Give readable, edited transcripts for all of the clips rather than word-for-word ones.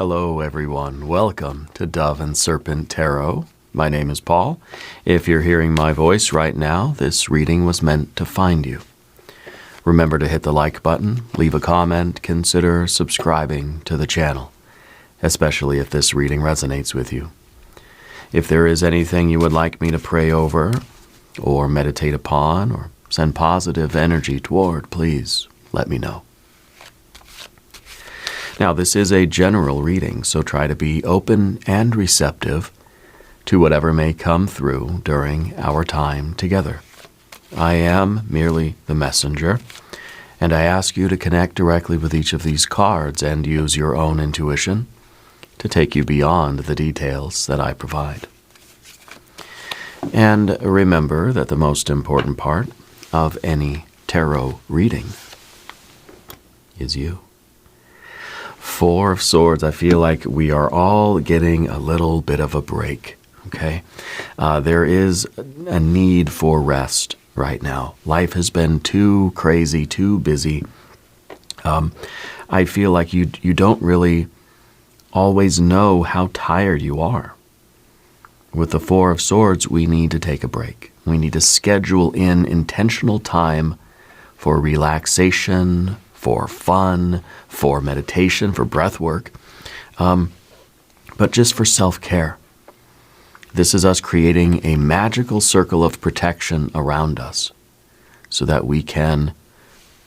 Hello everyone, welcome to Dove and Serpent Tarot. My name is Paul. If you're hearing my voice right now, this reading was meant to find you. Remember to hit the like button, leave a comment, consider subscribing to the channel, especially if this reading resonates with you. If there is anything you would like me to pray over, or meditate upon, or send positive energy toward, please let me know. Now, this is a general reading, so try to be open and receptive to whatever may come through during our time together. I am merely the messenger, and I ask you to connect directly with each of these cards and use your own intuition to take you beyond the details that I provide. And remember that the most important part of any tarot reading is you. Four of Swords, I feel like we are all getting a little bit of a break, okay? There is a need for rest right now. Life has been too crazy, too busy. I feel like you don't really always know how tired you are. With the Four of Swords, we need to take a break. We need to schedule in intentional time for relaxation, for fun, for meditation, for breath work, but just for self-care. This is us creating a magical circle of protection around us so that we can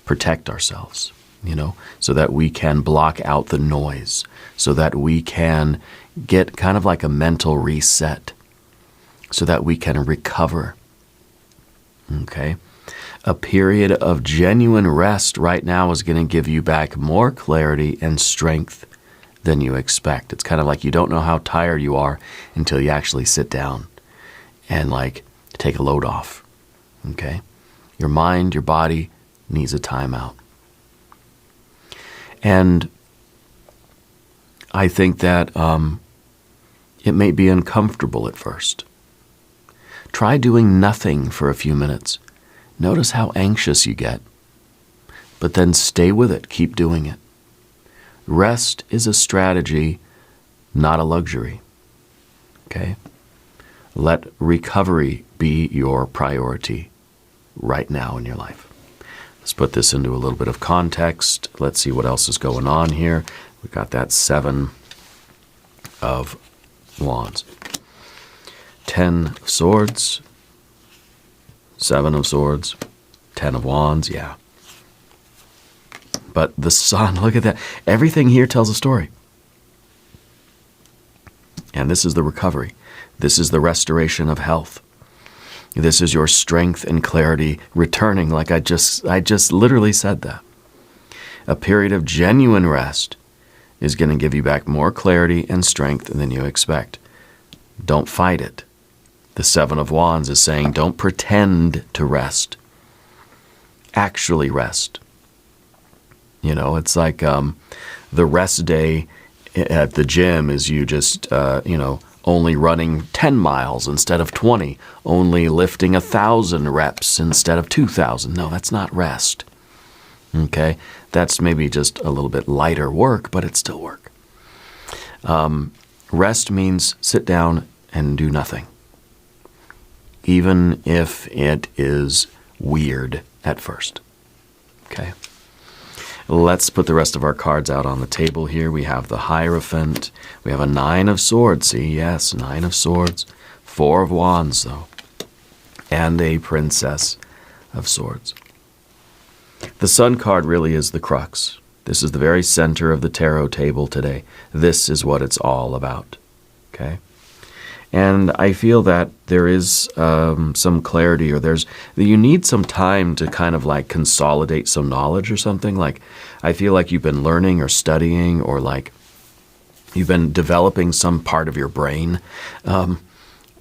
protect ourselves, so that we can block out the noise, so that we can get kind of like a mental reset, so that we can recover, okay? A period of genuine rest right now is going to give you back more clarity and strength than you expect. It's kind of like you don't know how tired you are until you actually sit down and take a load off, okay? Your mind, your body needs a timeout. And I think that it may be uncomfortable at first. Try doing nothing for a few minutes. Notice how anxious you get, but then stay with it. Keep doing it. Rest is a strategy, not a luxury. Okay? Let recovery be your priority right now in your life. Let's put this into a little bit of context. Let's see what else is going on here. We've got that Seven of Wands. 10 of Swords. 7 of Swords, 10 of Wands, yeah. But the Sun, look at that. Everything here tells a story. And this is the recovery. This is the restoration of health. This is your strength and clarity returning, like I just literally said that. A period of genuine rest is going to give you back more clarity and strength than you expect. Don't fight it. The Seven of Wands is saying, don't pretend to rest. Actually rest. It's like the rest day at the gym is you just, only running 10 miles instead of 20, only lifting 1,000 reps instead of 2,000. No, that's not rest. Okay? That's maybe just a little bit lighter work, but it's still work. Rest means sit down and do nothing, even if it is weird at first. Okay. Let's put the rest of our cards out on the table here. We have the Hierophant. We have a 9 of Swords. See, yes, 9 of Swords. 4 of Wands, though. And a Princess of Swords. The Sun card really is the crux. This is the very center of the tarot table today. This is what it's all about. Okay? And I feel that there is some clarity, or you need some time to kind of consolidate some knowledge or something. I feel like you've been learning or studying, or you've been developing some part of your brain. And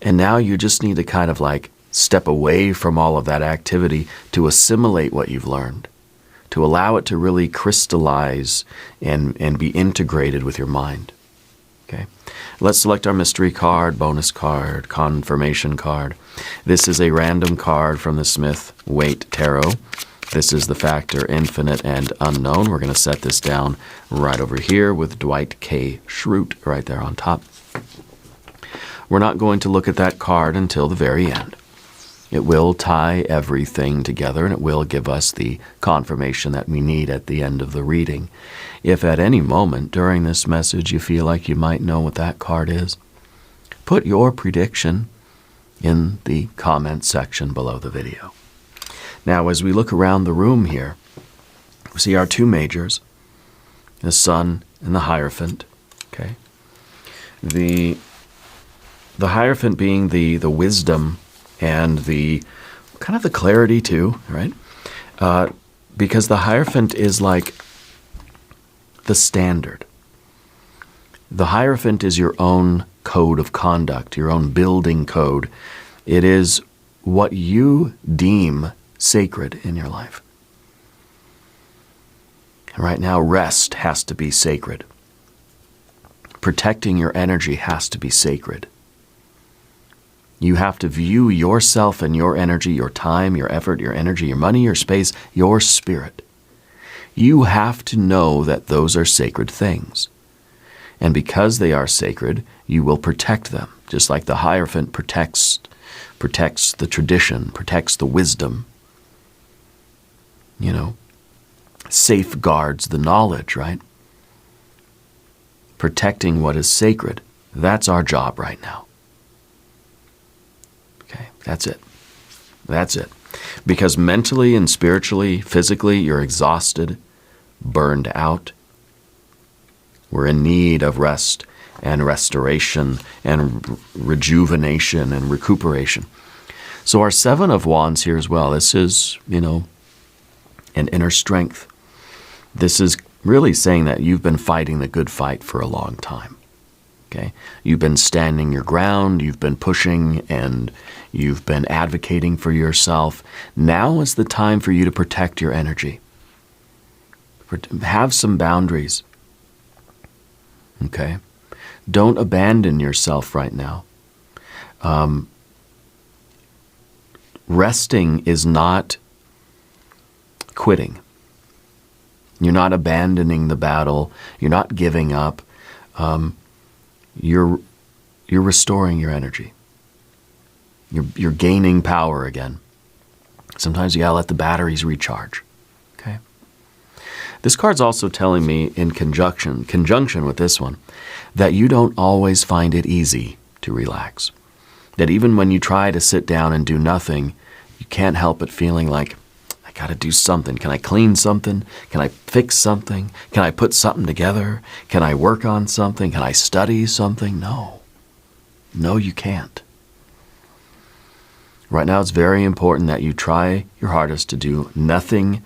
now you just need to kind of step away from all of that activity to assimilate what you've learned, to allow it to really crystallize and be integrated with your mind. Okay. Let's select our mystery card, bonus card, confirmation card. This is a random card from the Smith-Waite Tarot. This is the factor infinite and unknown. We're going to set this down right over here with Dwight K. Schrute right there on top. We're not going to look at that card until the very end. It will tie everything together, and it will give us the confirmation that we need at the end of the reading. If at any moment during this message you feel like you might know what that card is, put your prediction in the comment section below the video. Now, as we look around the room here, we see our two majors, the Sun and the Hierophant. Okay, the Hierophant being the wisdom and the kind of the clarity too, right? Because the Hierophant is like the standard. The Hierophant is your own code of conduct, your own building code. It is what you deem sacred in your life. Right now, rest has to be sacred. Protecting your energy has to be sacred. You have to view yourself and your energy, your time, your effort, your energy, your money, your space, your spirit. You have to know that those are sacred things. And because they are sacred, you will protect them, just like the Hierophant protects the tradition, protects the wisdom, safeguards the knowledge, right? Protecting what is sacred. That's our job right now. Okay, that's it. That's it. Because mentally and spiritually, physically, you're exhausted, burned out. We're in need of rest and restoration and rejuvenation and recuperation. So our Seven of Wands here as well, this is, an inner strength. This is really saying that you've been fighting the good fight for a long time. Okay? You've been standing your ground, you've been pushing, and you've been advocating for yourself. Now is the time for you to protect your energy. Have some boundaries. Okay? Don't abandon yourself right now. Resting is not quitting. You're not abandoning the battle. You're not giving up. You're restoring your energy. You're gaining power again. Sometimes you gotta let the batteries recharge. Okay. This card's also telling me in conjunction with this one, that you don't always find it easy to relax. That even when you try to sit down and do nothing, you can't help but feeling like, I gotta do something. Can I clean something? Can I fix something? Can I put something together? Can I work on something? Can I study something? No. No, you can't. Right now, it's very important that you try your hardest to do nothing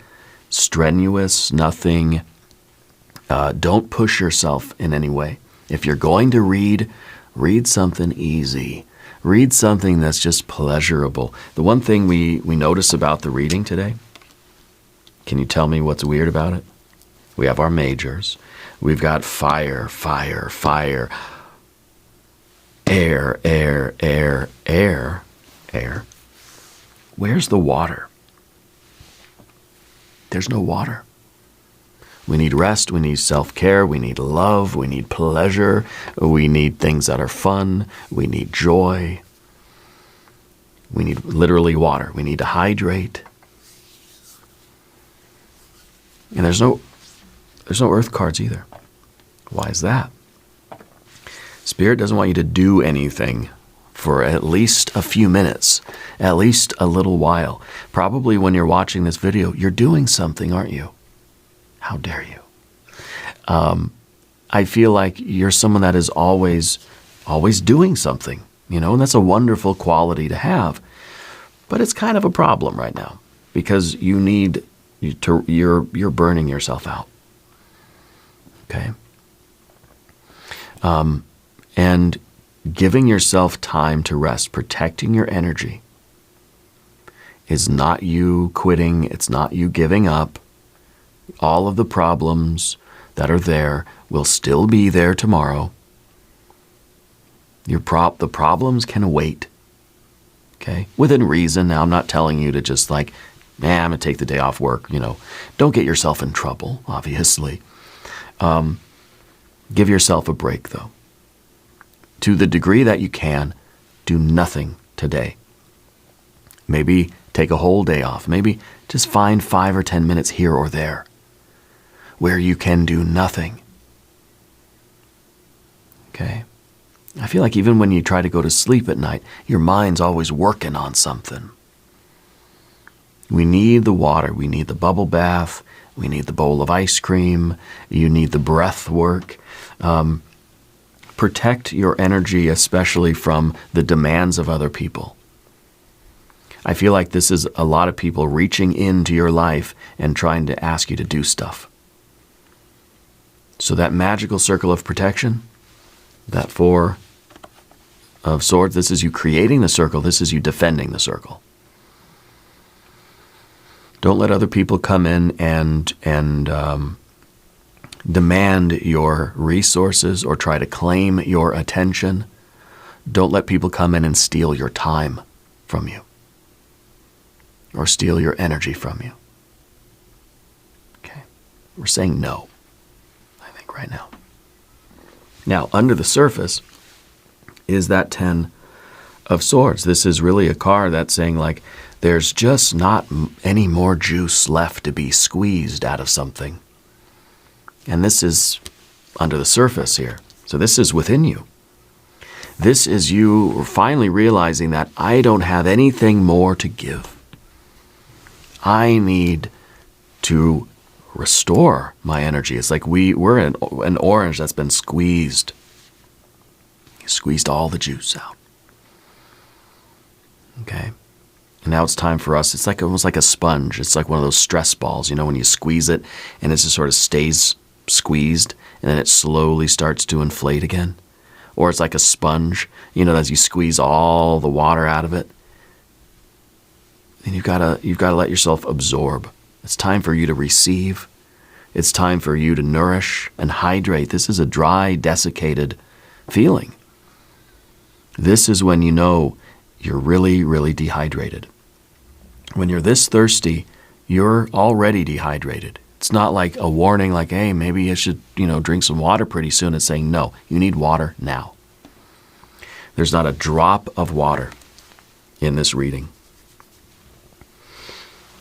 strenuous, nothing. Don't push yourself in any way. If you're going to read something easy. Read something that's just pleasurable. The one thing we notice about the reading today, can you tell me what's weird about it? We have our majors. We've got fire, fire, fire. Air, air, air, air, air. Where's the water? There's no water. We need rest, we need self-care, we need love, we need pleasure, we need things that are fun, we need joy. We need literally water. We need to hydrate. And there's no earth cards either. Why is that? Spirit doesn't want you to do anything for at least a few minutes, at least a little while. Probably when you're watching this video, you're doing something, aren't you? How dare you? I feel like you're someone that is always doing something, and that's a wonderful quality to have. But it's kind of a problem right now because you're burning yourself out. Okay? And giving yourself time to rest, protecting your energy, is not you quitting, it's not you giving up. All of the problems that are there will still be there tomorrow. The problems can wait, okay? Within reason. Now, I'm not telling you to just I'm going to take the day off work, Don't get yourself in trouble, obviously. Give yourself a break, though. To the degree that you can, do nothing today. Maybe take a whole day off. Maybe just find 5 or 10 minutes here or there where you can do nothing. Okay? I feel like even when you try to go to sleep at night, your mind's always working on something. We need the water. We need the bubble bath. We need the bowl of ice cream. You need the breath work. Protect your energy, especially from the demands of other people. I feel like this is a lot of people reaching into your life and trying to ask you to do stuff. So that magical circle of protection, that 4 of Swords, this is you creating the circle. This is you defending the circle. Don't let other people come in and demand your resources or try to claim your attention. Don't let people come in and steal your time from you or steal your energy from you. Okay. We're saying no, I think, right now. Now, under the surface is that 10 of Swords. This is really a card that's saying, like, there's just not any more juice left to be squeezed out of something. And this is under the surface here. So this is within you. This is you finally realizing that I don't have anything more to give. I need to restore my energy. It's like we're an orange that's been squeezed. You squeezed all the juice out. Okay? And now it's time for us. It's like almost like a sponge. It's like one of those stress balls, when you squeeze it and it just sort of stays squeezed and then it slowly starts to inflate again. Or it's like a sponge, as you squeeze all the water out of it. And you've got to let yourself absorb. It's time for you to receive. It's time for you to nourish and hydrate. This is a dry, desiccated feeling. This is when you know you're really, really dehydrated. When you're this thirsty, you're already dehydrated. It's not like a warning like, hey, maybe you should, drink some water pretty soon. It's saying, no, you need water now. There's not a drop of water in this reading.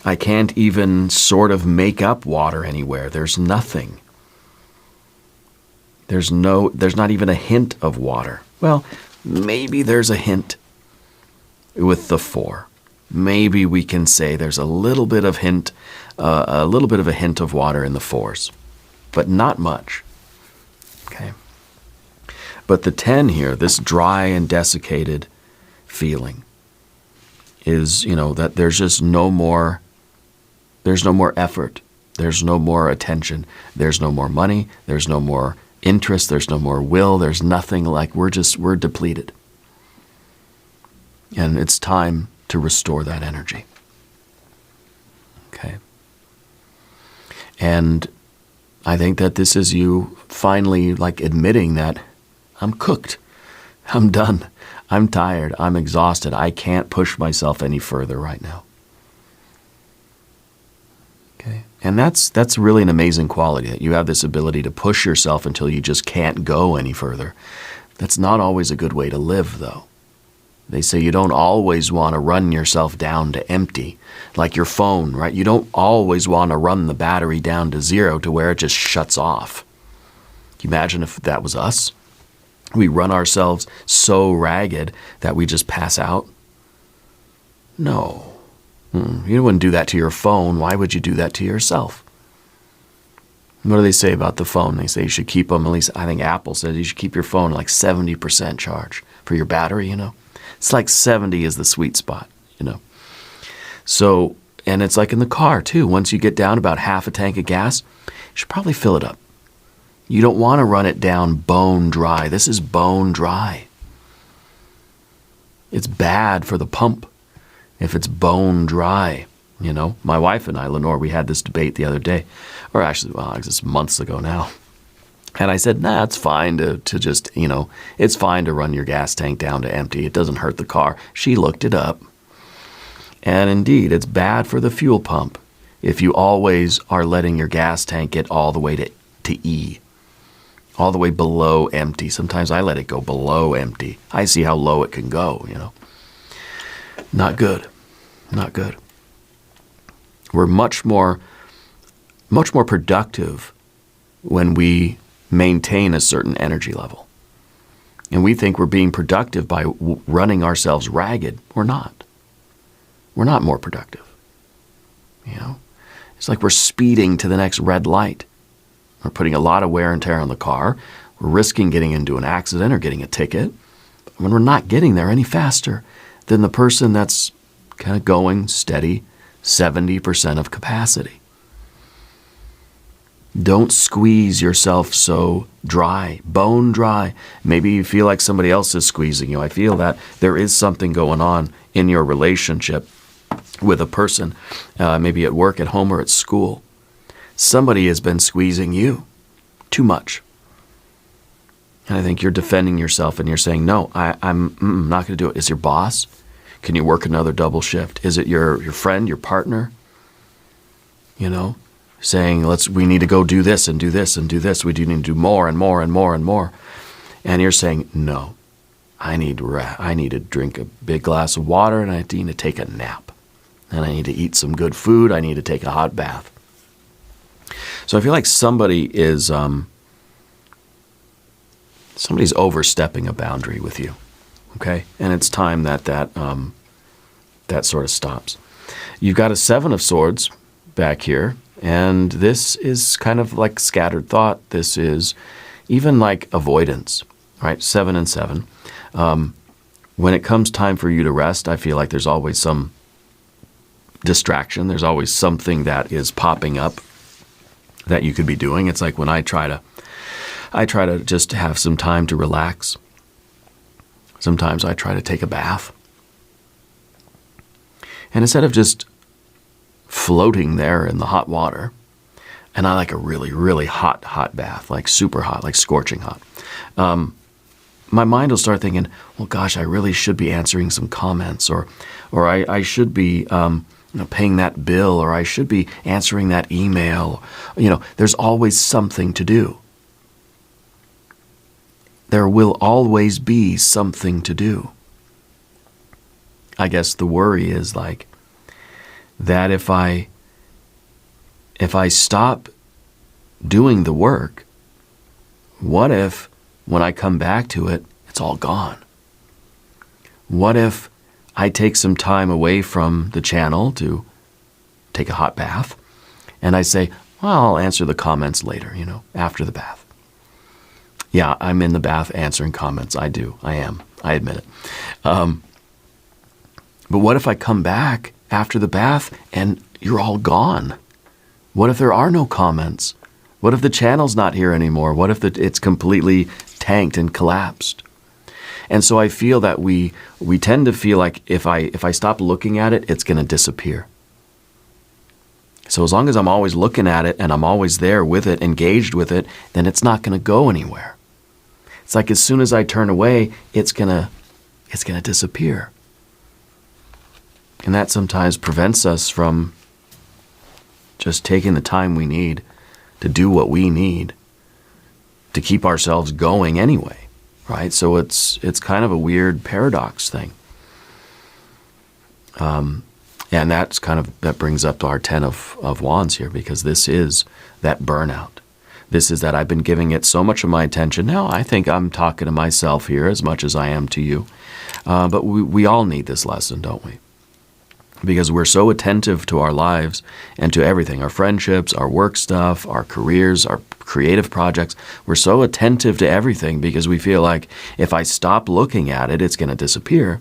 I can't even sort of make up water anywhere. There's nothing. There's not even a hint of water. Well, maybe there's a hint with the 4. Maybe we can say there's a little bit of a hint of water in the 4s, but not much. Okay. But the 10 here, this dry and desiccated feeling, is that there's just no more. There's no more effort. There's no more attention. There's no more money. There's no more interest. There's no more will. There's nothing. Like we're depleted. And it's time to restore that energy. Okay. And I think that this is you finally admitting that I'm cooked. I'm done. I'm tired. I'm exhausted. I can't push myself any further right now. Okay. And that's really an amazing quality, that you have this ability to push yourself until you just can't go any further. That's not always a good way to live, though. They say you don't always want to run yourself down to empty, like your phone, right? You don't always want to run the battery down to 0 to where it just shuts off. Can you imagine if that was us? We run ourselves so ragged that we just pass out? No. You wouldn't do that to your phone. Why would you do that to yourself? What do they say about the phone? They say you should keep them, at least I think Apple says you should keep your phone like 70% charge for your battery, It's like 70 is the sweet spot, So, and it's like in the car too. Once you get down about half a tank of gas, you should probably fill it up. You don't want to run it down bone dry. This is bone dry. It's bad for the pump if it's bone dry. My wife and I, Lenore, we had this debate the other day, or actually, it's months ago now. And I said, nah, it's fine to just, it's fine to run your gas tank down to empty. It doesn't hurt the car. She looked it up. And indeed, it's bad for the fuel pump if you always are letting your gas tank get all the way to E, all the way below empty. Sometimes I let it go below empty. I see how low it can go, you know. Not good. Not good. We're much more productive when we maintain a certain energy level. And we think we're being productive by running ourselves ragged. We're not. We're not more productive. You know, it's like we're speeding to the next red light. We're putting a lot of wear and tear on the car. We're risking getting into an accident or getting a ticket when we're not getting there any faster than the person that's kind of going steady 70% of capacity. Don't squeeze yourself so dry, bone dry. Maybe you feel like somebody else is squeezing you. I feel that there is something going on in your relationship with a person, maybe at work, at home, or at school. Somebody has been squeezing you too much. And I think you're defending yourself and you're saying, no, I'm not going to do it. Is your boss? Can you work another double shift? Is it your friend, your partner? You know, saying, we need to go do this and do this and do this. We do need to do more and more and more and more. And you're saying, no, I need to drink a big glass of water and I need to take a nap. And I need to eat some good food. I need to take a hot bath. So I feel like somebody's overstepping a boundary with you, okay? And it's time that sort of stops. You've got a 7 of Swords back here, and this is kind of like scattered thought. This is even like avoidance, right? 7 and 7. When it comes time for you to rest, I feel like there's always some distraction. There's always something that is popping up that you could be doing. It's like when I try to just have some time to relax. Sometimes I try to take a bath. And instead of just floating there in the hot water, and I like a really, really hot bath, like super hot, like scorching hot, my mind will start thinking, well, gosh, I really should be answering some comments, or I should be paying that bill, or I should be answering that email. You know, there's always something to do. There will always be something to do. I guess the worry is like that if I stop doing the work, what if when I come back to it, it's all gone? What if I take some time away from the channel to take a hot bath, and I say, well, I'll answer the comments later, after the bath. Yeah, I'm in the bath answering comments. I am. I admit it. But what if I come back after the bath and you're all gone? What if there are no comments? What if the channel's not here anymore? What if it's completely tanked and collapsed? And so I feel that we tend to feel like if I stop looking at it, it's going to disappear. So as long as I'm always looking at it and I'm always there with it, engaged with it, then it's not going to go anywhere. It's like as soon as I turn away, it's going to disappear. And that sometimes prevents us from just taking the time we need to do what we need to keep ourselves going anyway. Right? So it's kind of a weird paradox thing. And that brings up to our 10 of Wands here, because this is that burnout. This is that I've been giving it so much of my attention. Now, I think I'm talking to myself here as much as I am to you. But we all need this lesson, don't we? Because we're so attentive to our lives and to everything, our friendships, our work stuff, our careers, our creative projects. We're so attentive to everything because we feel like if I stop looking at it, it's going to disappear,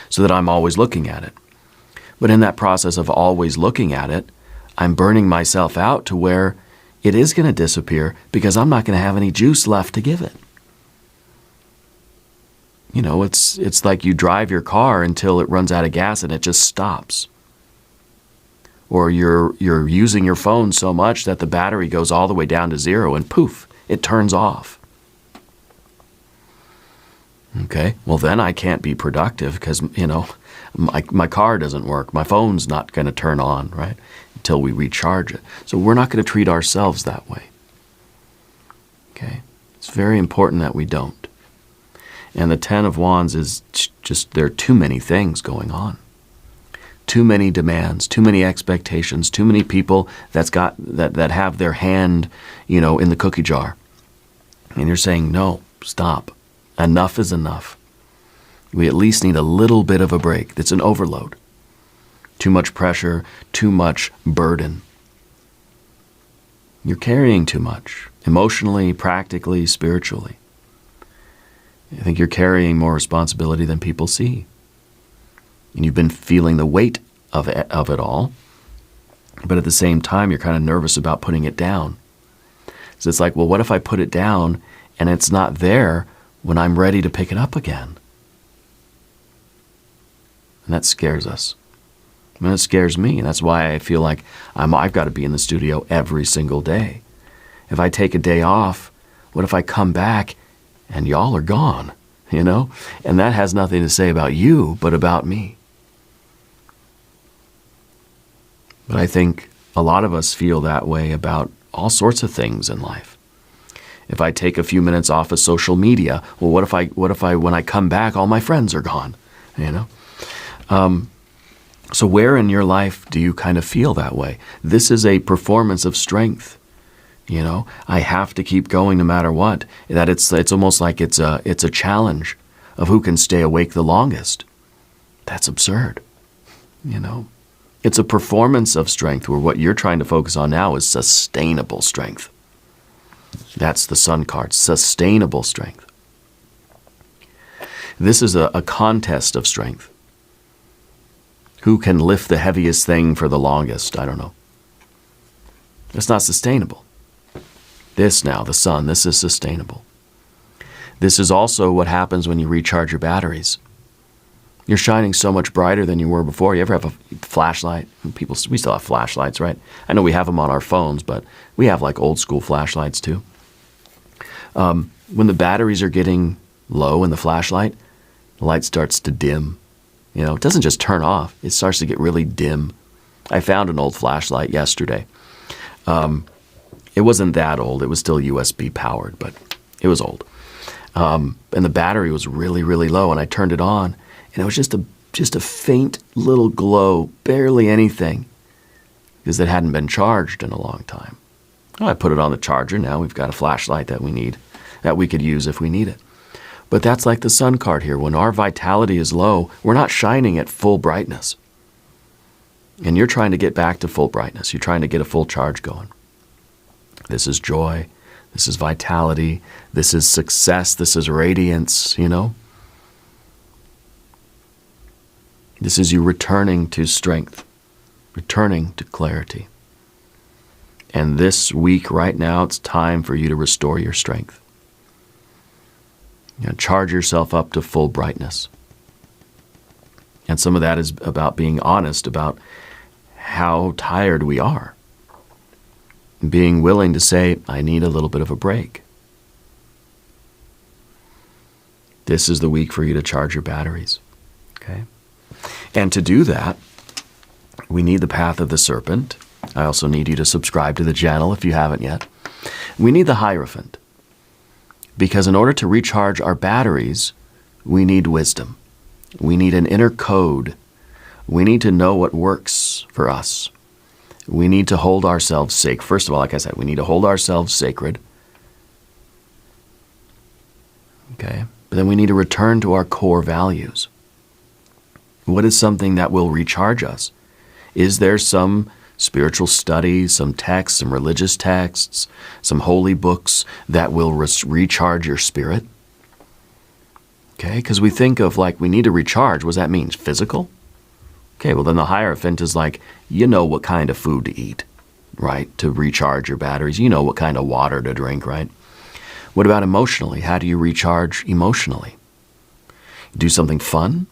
so that I'm always looking at it. But in that process of always looking at it, I'm burning myself out to where it is going to disappear because I'm not going to have any juice left to give it. It's like you drive your car until it runs out of gas and it just stops. Or you're using your phone so much that the battery goes all the way down to 0 and poof, it turns off. Okay, well then I can't be productive because, my car doesn't work. My phone's not going to turn on, right, until we recharge it. So we're not going to treat ourselves that way. Okay, it's very important that we don't. And the Ten of Wands is just, there are too many things going on. Too many demands, too many expectations, too many people that have their hand, in the cookie jar. And you're saying, no, stop. Enough is enough. We at least need a little bit of a break. It's an overload. Too much pressure, too much burden. You're carrying too much, emotionally, practically, spiritually. I think you're carrying more responsibility than people see. And you've been feeling the weight of it all, but at the same time, you're kind of nervous about putting it down. So it's like, well, what if I put it down and it's not there when I'm ready to pick it up again? And that scares us. And it scares me. And that's why I feel like I've got to be in the studio every single day. If I take a day off, what if I come back and y'all are gone, And that has nothing to say about you, but about me. But I think a lot of us feel that way about all sorts of things in life. If I take a few minutes off of social media, well, what if when I come back, all my friends are gone, So where in your life do you kind of feel that way? This is a performance of strength. I have to keep going no matter what. That it's almost like it's a challenge of who can stay awake the longest. That's absurd. It's a performance of strength where what you're trying to focus on now is sustainable strength. That's the Sun card, sustainable strength. This is a contest of strength. Who can lift the heaviest thing for the longest? I don't know. It's not sustainable. This now, the Sun, this is sustainable. This is also what happens when you recharge your batteries. You're shining so much brighter than you were before. You ever have a flashlight? We still have flashlights, right? I know we have them on our phones, but we have like old school flashlights too. When the batteries are getting low in the flashlight, the light starts to dim. It doesn't just turn off. It starts to get really dim. I found an old flashlight yesterday. It wasn't that old. It was still USB powered, but it was old. And the battery was really, really low, and I turned it on, and it was just a faint little glow, barely anything, because it hadn't been charged in a long time. Well, I put it on the charger. Now we've got a flashlight that we could use if we need it. But that's like the Sun card here. When our vitality is low, we're not shining at full brightness. And you're trying to get back to full brightness. You're trying to get a full charge going. This is joy. This is vitality. This is success. This is radiance, This is you returning to strength, returning to clarity. And this week, right now, it's time for you to restore your strength. Charge yourself up to full brightness. And some of that is about being honest about how tired we are. Being willing to say, I need a little bit of a break. This is the week for you to charge your batteries. Okay? And to do that, we need the path of the Serpent. I also need you to subscribe to the channel if you haven't yet. We need the Hierophant. Because in order to recharge our batteries, we need wisdom. We need an inner code. We need to know what works for us. We need to hold ourselves sacred. First of all, like I said, we need to hold ourselves sacred. Okay? But then we need to return to our core values. What is something that will recharge us? Is there some spiritual study, some texts, some religious texts, some holy books that will recharge your spirit? Okay, because we think of like we need to recharge. What does that mean? Physical? Okay, well then the Hierophant is like, you know what kind of food to eat, right? To recharge your batteries. You know what kind of water to drink, right? What about emotionally? How do you recharge emotionally? Do something fun?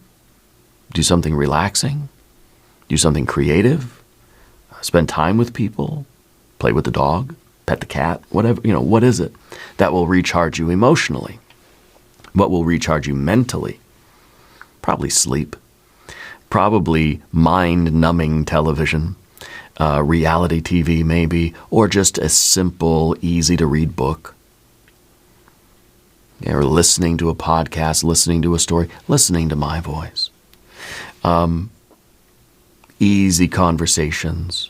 Do something relaxing? Do something creative? Spend time with people? Play with the dog? Pet the cat? Whatever, what is it that will recharge you emotionally? What will recharge you mentally? Probably sleep. Probably mind-numbing television. Reality TV maybe, or just a simple, easy-to-read book. Or listening to a podcast, listening to a story, listening to my voice. Easy conversations.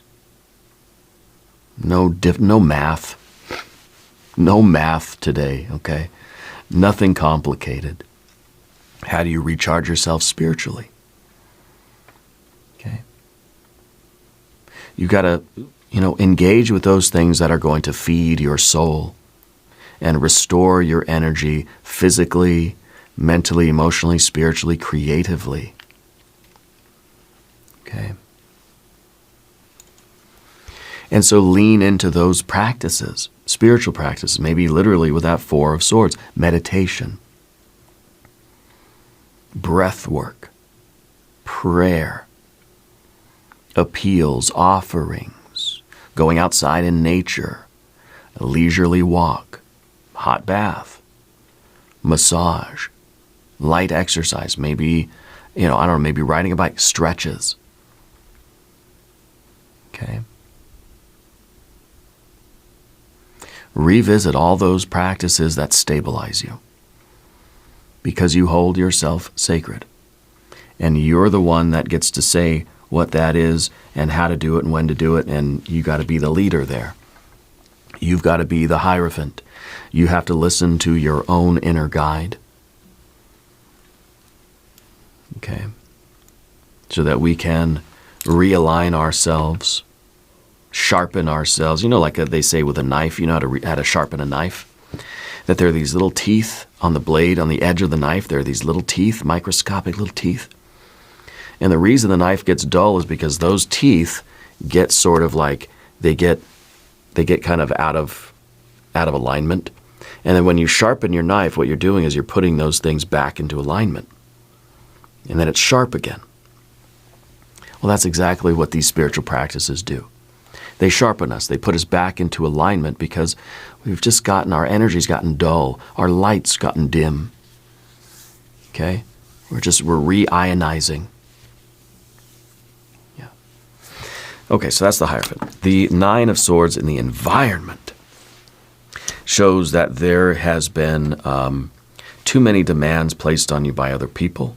No math. No math today, okay? Nothing complicated. How do you recharge yourself spiritually? Okay? You got to, engage with those things that are going to feed your soul and restore your energy physically, mentally, emotionally, spiritually, creatively. Okay? And so lean into those practices, spiritual practices, maybe literally with that Four of Swords, meditation, breath work, prayer, appeals, offerings, going outside in nature, a leisurely walk, hot bath, massage, light exercise, maybe, maybe riding a bike, stretches. Okay? Revisit all those practices that stabilize you, because you hold yourself sacred. And you're the one that gets to say what that is and how to do it and when to do it, and you got to be the leader there. You've got to be the Hierophant. You have to listen to your own inner guide. Okay? So that we can realign ourselves, sharpen ourselves. Like they say with a knife, how to sharpen a knife? That there are these little teeth on the blade, on the edge of the knife. There are these little teeth, microscopic little teeth. And the reason the knife gets dull is because those teeth get sort of like, they get kind of out of alignment. And then when you sharpen your knife, what you're doing is you're putting those things back into alignment. And then it's sharp again. Well, that's exactly what these spiritual practices do. They sharpen us. They put us back into alignment because we've just our energy's gotten dull. Our light's gotten dim. Okay? We're re-ionizing. Yeah. Okay, so that's the Hierophant. The Nine of Swords in the environment shows that there has been too many demands placed on you by other people.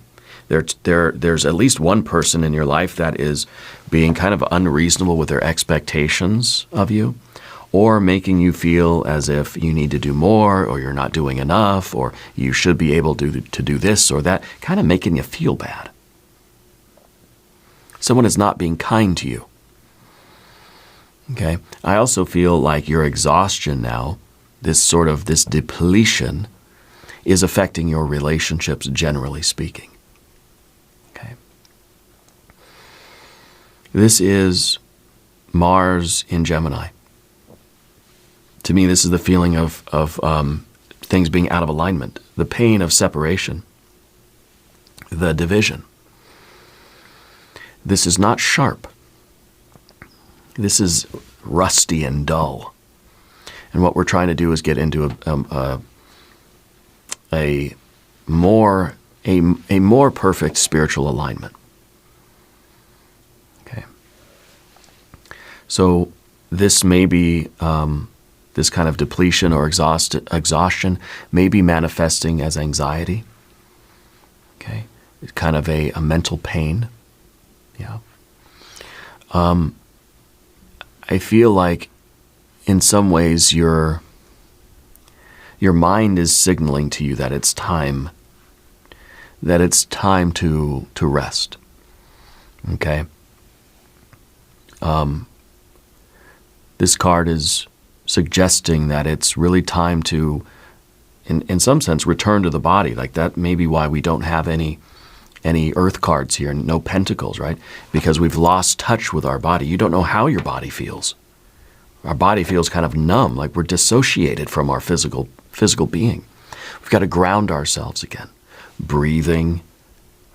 There's at least one person in your life that is being kind of unreasonable with their expectations of you, or making you feel as if you need to do more, or you're not doing enough, or you should be able to do this or that, kind of making you feel bad. Someone is not being kind to you. Okay? I also feel like your exhaustion now, this depletion, is affecting your relationships, generally speaking. This is Mars in Gemini. To me, this is the feeling of things being out of alignment, the pain of separation, the division. This is not sharp. This is rusty and dull. And what we're trying to do is get into a more perfect spiritual alignment. So this may be, this kind of depletion or exhaustion may be manifesting as anxiety. Okay? It's kind of a mental pain. Yeah. I feel like in some ways your mind is signaling to you that it's time to rest. Okay? This card is suggesting that it's really time to, in some sense, return to the body. Like that may be why we don't have any earth cards here, no pentacles, right? Because we've lost touch with our body. You don't know how your body feels. Our body feels kind of numb, like we're dissociated from our physical being. We've got to ground ourselves again. Breathing,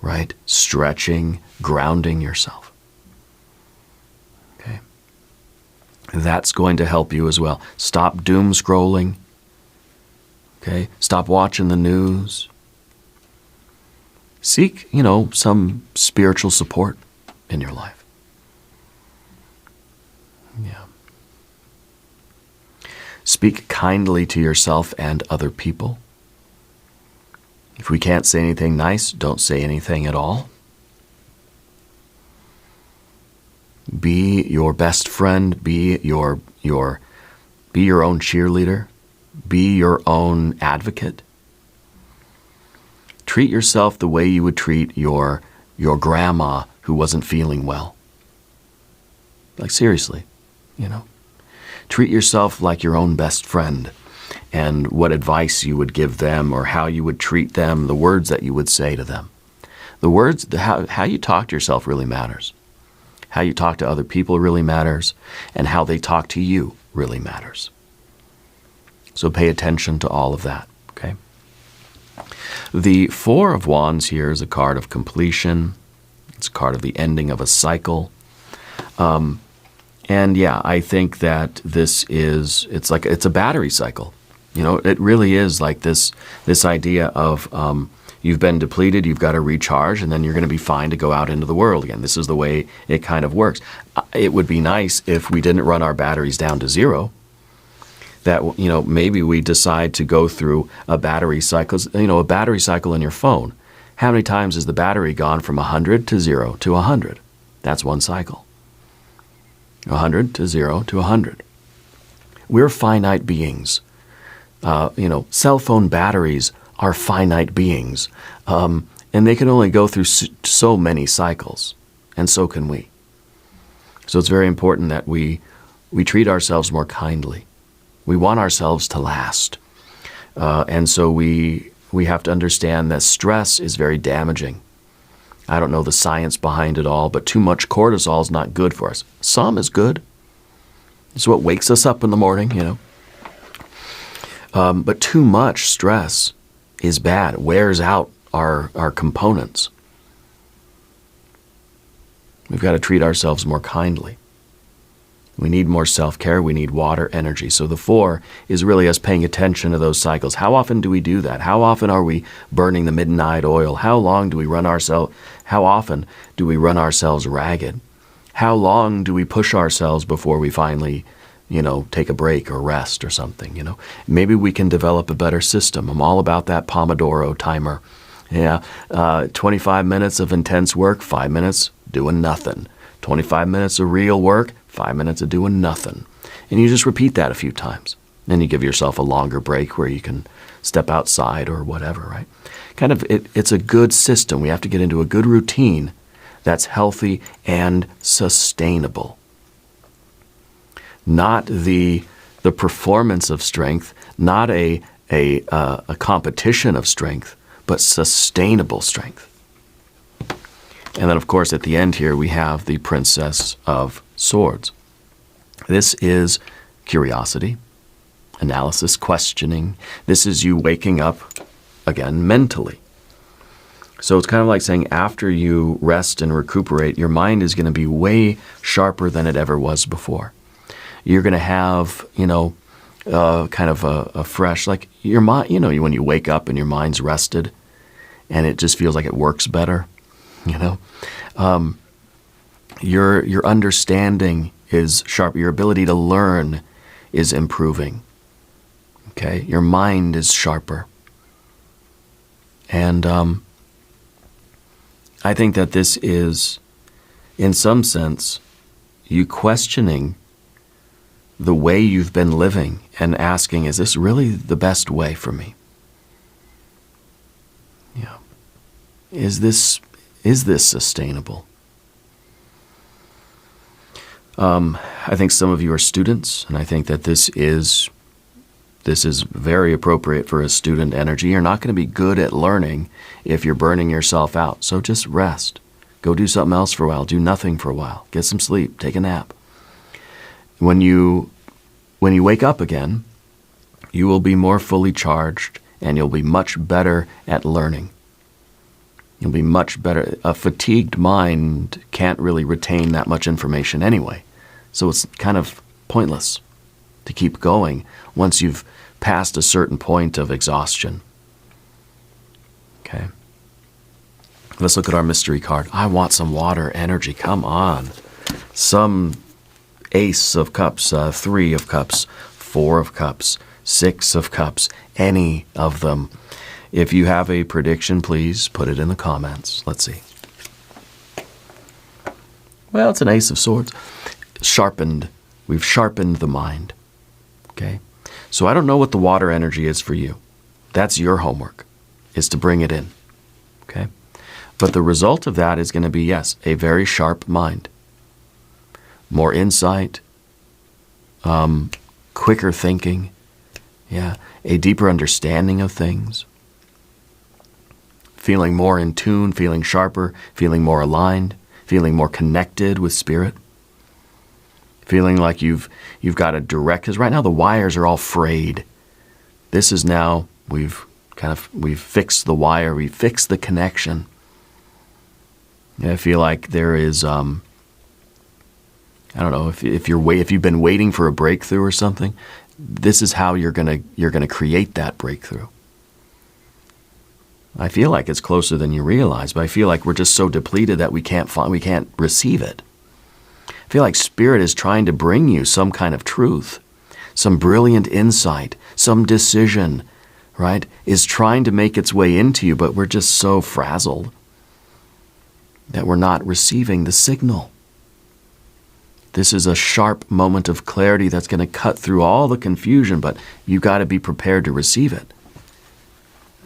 right? Stretching, grounding yourself. Okay? That's going to help you as well. Stop doom scrolling. Okay? Stop watching the news. seek, some spiritual support in your life. Yeah. Speak kindly to yourself and other people. If we can't say anything nice, don't say anything at all. Be your best friend, be your own cheerleader, be your own advocate. Treat yourself the way you would treat your grandma who wasn't feeling well. Like seriously, Treat yourself like your own best friend, and what advice you would give them or how you would treat them, the words that you would say to them. The words, how you talk to yourself really matters. How you talk to other people really matters, and how they talk to you really matters. So pay attention to all of that, okay? The Four of Wands here is a card of completion. It's a card of the ending of a cycle. And yeah, I think that it's a battery cycle. It really is like this idea of you've been depleted, you've got to recharge, and then you're going to be fine to go out into the world again. This is the way it kind of works. It would be nice if we didn't run our batteries down to zero. That, maybe we decide to go through a battery cycle, a battery cycle in your phone. How many times is the battery gone from 100 to 0 to 100? That's one cycle. 100 to 0 to 100. We're finite beings. Cell phone batteries are finite beings. And they can only go through so many cycles. And so can we. So it's very important that we treat ourselves more kindly. We want ourselves to last. And so we have to understand that stress is very damaging. I don't know the science behind it all, but too much cortisol is not good for us. Some is good. It's what wakes us up in the morning, But too much stress is bad. It wears out our components. We've got to treat ourselves more kindly. We need more self-care. We need water, energy. So the Four is really us paying attention to those cycles. How often do we do that? How often are we burning the midnight oil? How often do we run ourselves ragged? How long do we push ourselves before we finally, take a break or rest or something, Maybe we can develop a better system. I'm all about that Pomodoro timer. Yeah, 25 minutes of intense work, 5 minutes doing nothing. 25 minutes of real work, 5 minutes of doing nothing. And you just repeat that a few times. Then you give yourself a longer break where you can step outside or whatever, right? It's a good system. We have to get into a good routine that's healthy and sustainable. Not the performance of strength, not a competition of strength, but sustainable strength. And then, of course, at the end here, we have the Princess of Swords. This is curiosity, analysis, questioning. This is you waking up, again, mentally. So it's kind of like saying after you rest and recuperate, your mind is going to be way sharper than it ever was before. You're going to have, kind of a fresh, like your mind, when you wake up and your mind's rested and it just feels like it works better. Your understanding is sharp. Your ability to learn is improving. Okay, your mind is sharper, and I think that this is, in some sense, you questioning the way you've been living and asking, "Is this really the best way for me? Yeah, is this sustainable?" I think some of you are students, and I think that this is very appropriate for a student energy. You're not going to be good at learning if you're burning yourself out. So just rest. Go do something else for a while. Do nothing for a while. Get some sleep. Take a nap. When you wake up again, you will be more fully charged, and you'll be much better at learning. You'll be much better. A fatigued mind can't really retain that much information anyway. So it's kind of pointless to keep going once you've passed a certain point of exhaustion. Okay? Let's look at our mystery card. I want some water energy. Come on. Some Ace of Cups, 3 of Cups, 4 of Cups, 6 of Cups, any of them. If you have a prediction, please put it in the comments. Let's see. Well, it's an Ace of Swords. Sharpened. We've sharpened the mind. Okay? So I don't know what the water energy is for you. That's your homework, is to bring it in. Okay? But the result of that is going to be, yes, a very sharp mind. More insight, quicker thinking, yeah, a deeper understanding of things, feeling more in tune, feeling sharper, feeling more aligned, feeling more connected with spirit, feeling like you've got a direct, because right now the wires are all frayed. This is now, we've fixed the wire, we've fixed the connection. And I feel like there is, I don't know, if you've been waiting for a breakthrough or something, this is how you're gonna create that breakthrough. I feel like it's closer than you realize, but I feel like we're just so depleted that we can't receive it. I feel like Spirit is trying to bring you some kind of truth, some brilliant insight, some decision, right? Is trying to make its way into you, but we're just so frazzled that we're not receiving the signal. This is a sharp moment of clarity that's going to cut through all the confusion, but you've got to be prepared to receive it.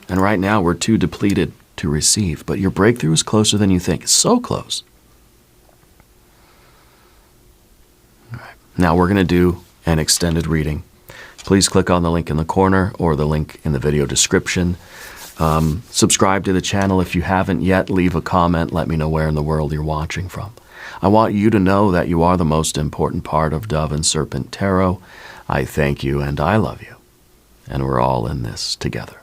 And right now, we're too depleted to receive. But your breakthrough is closer than you think. It's so close. All right. Now we're going to do an extended reading. Please click on the link in the corner or the link in the video description. Subscribe to the channel if you haven't yet. Leave a comment. Let me know where in the world you're watching from. I want you to know that you are the most important part of Dove and Serpent Tarot. I thank you and I love you. And we're all in this together.